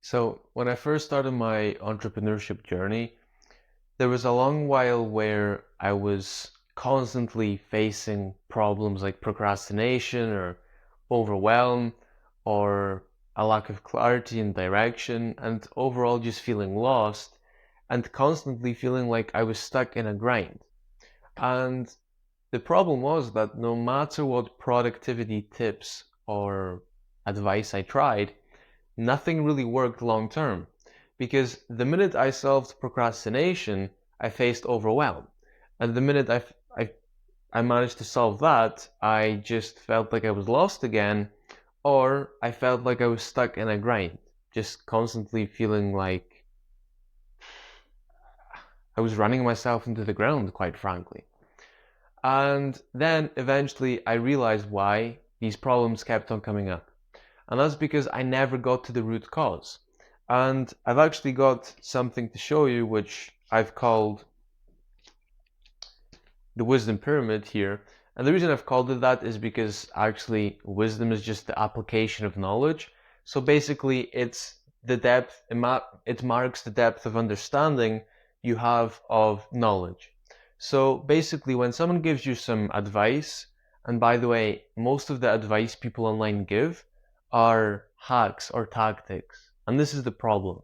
So, when I first started my entrepreneurship journey, there was a long while where I was constantly facing problems like procrastination or overwhelm or a lack of clarity and direction, and overall just feeling lost and constantly feeling like I was stuck in a grind. And the problem was that no matter what productivity tips or advice I tried, nothing really worked long term because the minute I solved procrastination, I faced overwhelm. And the minute I managed to solve that, I just felt like I was lost again, or I felt like I was stuck in a grind, just constantly feeling like I was running myself into the ground, quite frankly. And then eventually I realized why these problems kept on coming up. And that's because I never got to the root cause. And I've actually got something to show you, which I've called the wisdom pyramid here. And the reason I've called it that is because actually wisdom is just the application of knowledge. So basically, it's the depth, it marks the depth of understanding you have of knowledge. So basically, when someone gives you some advice, and by the way, most of the advice people online give are hacks or tactics. And this is the problem.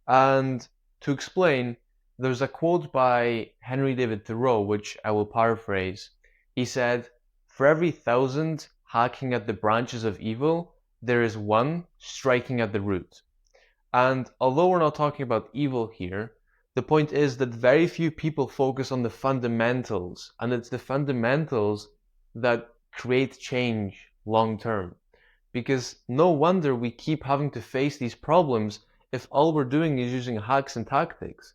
And to explain, there's a quote by Henry David Thoreau, which I will paraphrase. He said, "For every thousand hacking at the branches of evil, there is one striking at the root." And although we're not talking about evil here, the point is that very few people focus on the fundamentals, and it's the fundamentals that create change long term. Because no wonder we keep having to face these problems if all we're doing is using hacks and tactics.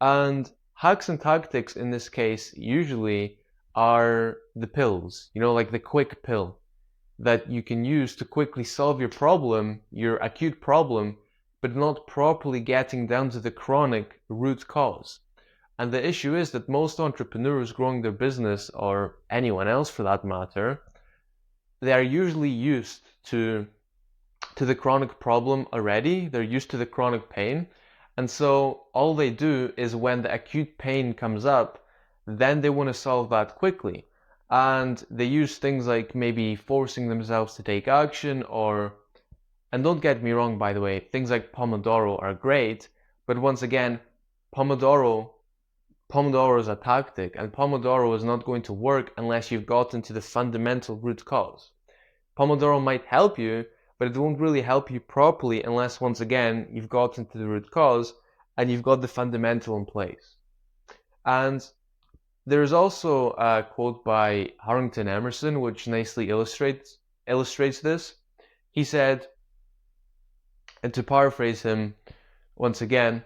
And hacks and tactics in this case usually are the pills, like the quick pill that you can use to quickly solve your problem, your acute problem, but not properly getting down to the chronic root cause. And the issue is that most entrepreneurs growing their business, or anyone else for that matter, they are usually used to the chronic problem already. They're used to the chronic pain. And so all they do is when the acute pain comes up, then they want to solve that quickly. And they use things like maybe forcing themselves to take action and don't get me wrong, by the way, things like Pomodoro are great. But once again, Pomodoro, Pomodoro is a tactic, and Pomodoro is not going to work unless you've gotten to the fundamental root cause. Pomodoro might help you, but it won't really help you properly unless, once again, you've gotten to the root cause and you've got the fundamental in place. And there's also a quote by Harrington Emerson which nicely illustrates this. He said, and to paraphrase him once again,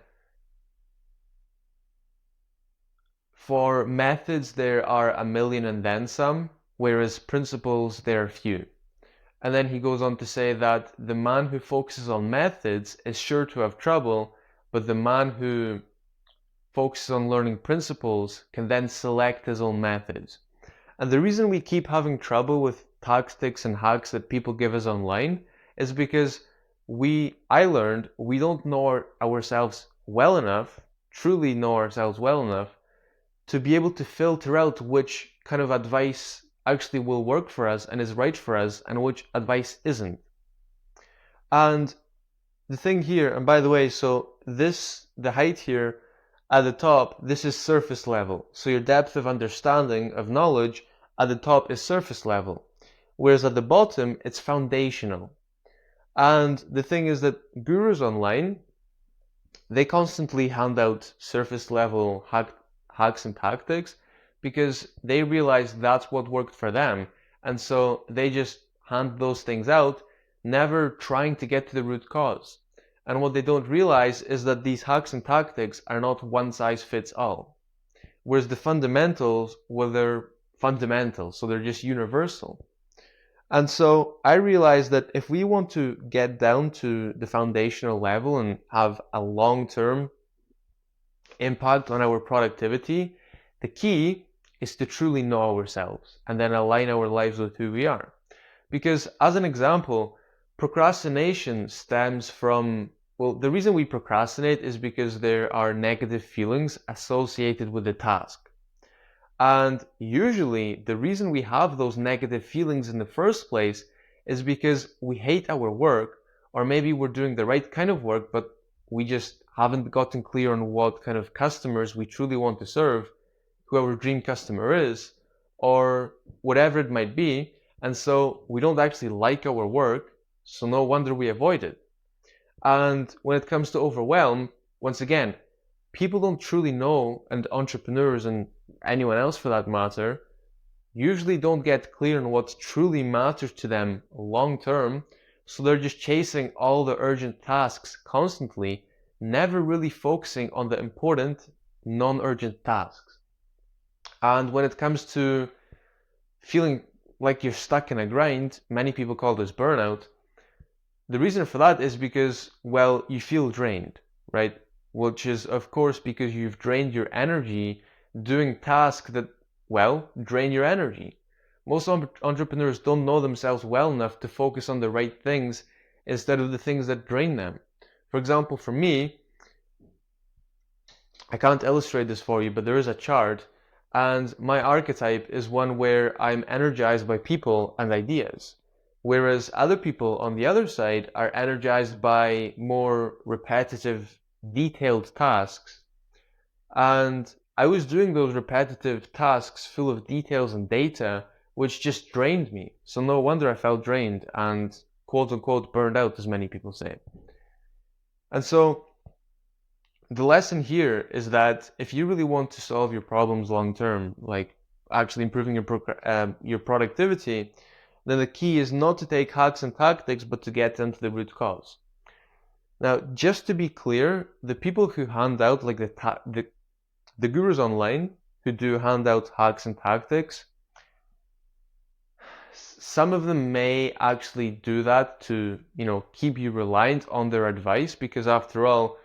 "For methods there are a million and then some, whereas principles there are few." And then he goes on to say that the man who focuses on methods is sure to have trouble, but the man who focuses on learning principles can then select his own methods. And the reason we keep having trouble with tactics and hacks that people give us online is because I learned we don't know ourselves well enough, truly know ourselves well enough, to be able to filter out which kind of advice actually will work for us and is right for us and which advice isn't. And the thing here, and by the way, so the height here at the top, this is surface level. So your depth of understanding of knowledge at the top is surface level, whereas at the bottom, it's foundational. And the thing is that gurus online, they constantly hand out surface level hacks and tactics because they realize that's what worked for them. And so they just hand those things out, never trying to get to the root cause. And what they don't realize is that these hacks and tactics are not one size fits all. Whereas the fundamentals, well, they're fundamental, so they're just universal. And so I realized that if we want to get down to the foundational level and have a long-term impact on our productivity, the key is to truly know ourselves and then align our lives with who we are. Because as an example, procrastination stems from Well, the reason we procrastinate is because there are negative feelings associated with the task. And usually, the reason we have those negative feelings in the first place is because we hate our work, or maybe we're doing the right kind of work, but we just haven't gotten clear on what kind of customers we truly want to serve, who our dream customer is, or whatever it might be. And so we don't actually like our work, so no wonder we avoid it. And when it comes to overwhelm, once again, people don't truly know, and entrepreneurs and anyone else for that matter, usually don't get clear on what truly matters to them long term, so they're just chasing all the urgent tasks constantly, never really focusing on the important, non-urgent tasks. And when it comes to feeling like you're stuck in a grind, many people call this burnout. The reason for that is because, well, you feel drained, right? Which is, of course, because you've drained your energy doing tasks that, well, drain your energy. Most entrepreneurs don't know themselves well enough to focus on the right things instead of the things that drain them. For example, for me, I can't illustrate this for you, but there is a chart, and my archetype is one where I'm energized by people and ideas, whereas other people on the other side are energized by more repetitive, detailed tasks. And I was doing those repetitive tasks full of details and data, which just drained me. So no wonder I felt drained and quote unquote burned out, as many people say. And so the lesson here is that if you really want to solve your problems long term, like actually improving your productivity, then the key is not to take hacks and tactics, but to get into the root cause. Now, just to be clear, the people who hand out like the gurus online who do hand out hacks and tactics, some of them may actually do that to, keep you reliant on their advice, because after all,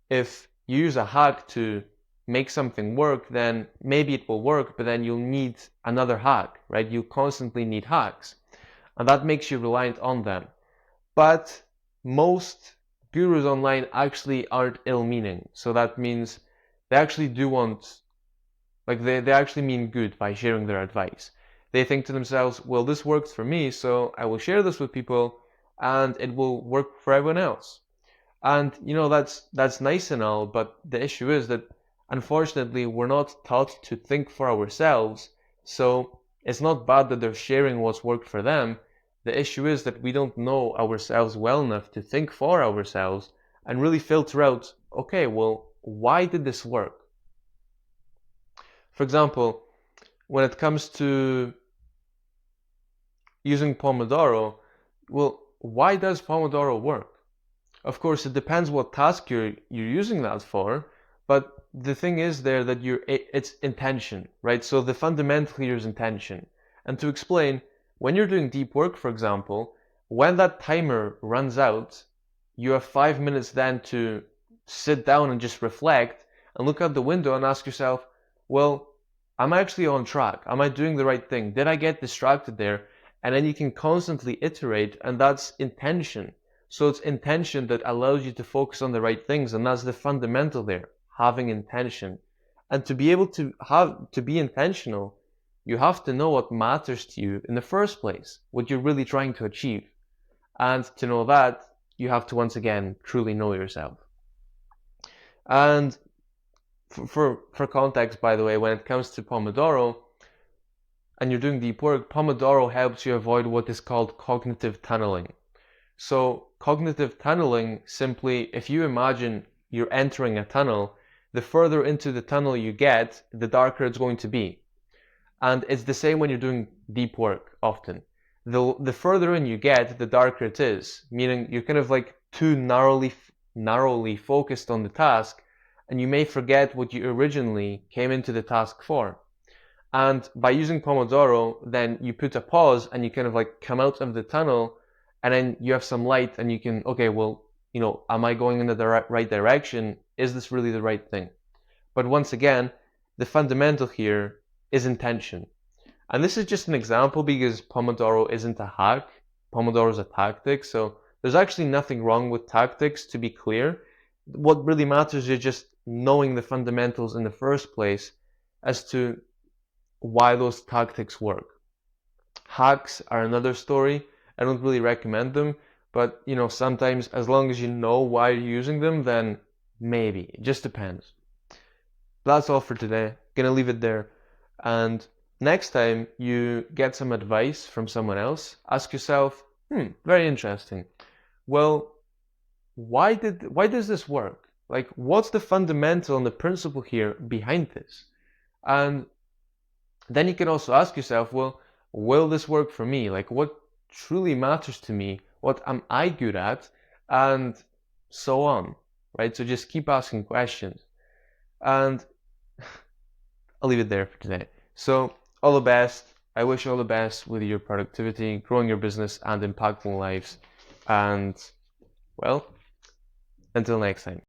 if you use a hack to make something work, then maybe it will work, but then you'll need another hack, right? You constantly need hacks, and that makes you reliant on them. But most gurus online actually aren't ill-meaning, so that means they actually do want, like they actually mean good by sharing their advice. They think to themselves, well, this works for me, so I will share this with people and it will work for everyone else. And that's nice and all, but the issue is that unfortunately we're not taught to think for ourselves. So it's not bad that they're sharing what's worked for them. The issue is that we don't know ourselves well enough to think for ourselves and really filter out, okay, well, why did this work? For example, when it comes to using Pomodoro, well, why does Pomodoro work? Of course, it depends what task you're using that for, but the thing is there that it's intention, right? So the fundamental here is intention. And to explain, when you're doing deep work, for example, when that timer runs out, you have 5 minutes then to sit down and just reflect and look out the window and ask yourself, well, am I actually on track? Am I doing the right thing? Did I get distracted there? And then you can constantly iterate, and that's intention. So it's intention that allows you to focus on the right things, and that's the fundamental there, having intention. And to be able to be intentional, you have to know what matters to you in the first place, what you're really trying to achieve. And to know that, you have to once again truly know yourself. And for context, by the way, when it comes to Pomodoro and you're doing deep work, Pomodoro helps you avoid what is called cognitive tunneling. So cognitive tunneling, simply, if you imagine you're entering a tunnel, the further into the tunnel you get, the darker it's going to be. And it's the same when you're doing deep work often. The further in you get, the darker it is, meaning you're kind of like too narrowly focused on the task, and you may forget what you originally came into the task for. And by using Pomodoro, then you put a pause and you kind of like come out of the tunnel, and then you have some light and you can, okay, well, am I going in the right direction? Is this really the right thing? But once again, the fundamental here is intention. And this is just an example because Pomodoro isn't a hack. Pomodoro is a tactic. So There's actually nothing wrong with tactics, to be clear. What really matters is just knowing the fundamentals in the first place as to why those tactics work. Hacks are another story. I don't really recommend them, but sometimes as long as you know why you're using them, then maybe. It just depends. That's all for today. Gonna leave it there. And next time you get some advice from someone else, ask yourself, very interesting. Well, why does this work? Like, what's the fundamental and the principle here behind this? And then you can also ask yourself, well, will this work for me? Like, what truly matters to me? What am I good at? And so on, right? So just keep asking questions. And I'll leave it there for today. So, all the best. I wish you all the best with your productivity, growing your business, and impactful lives. And, well, until next time.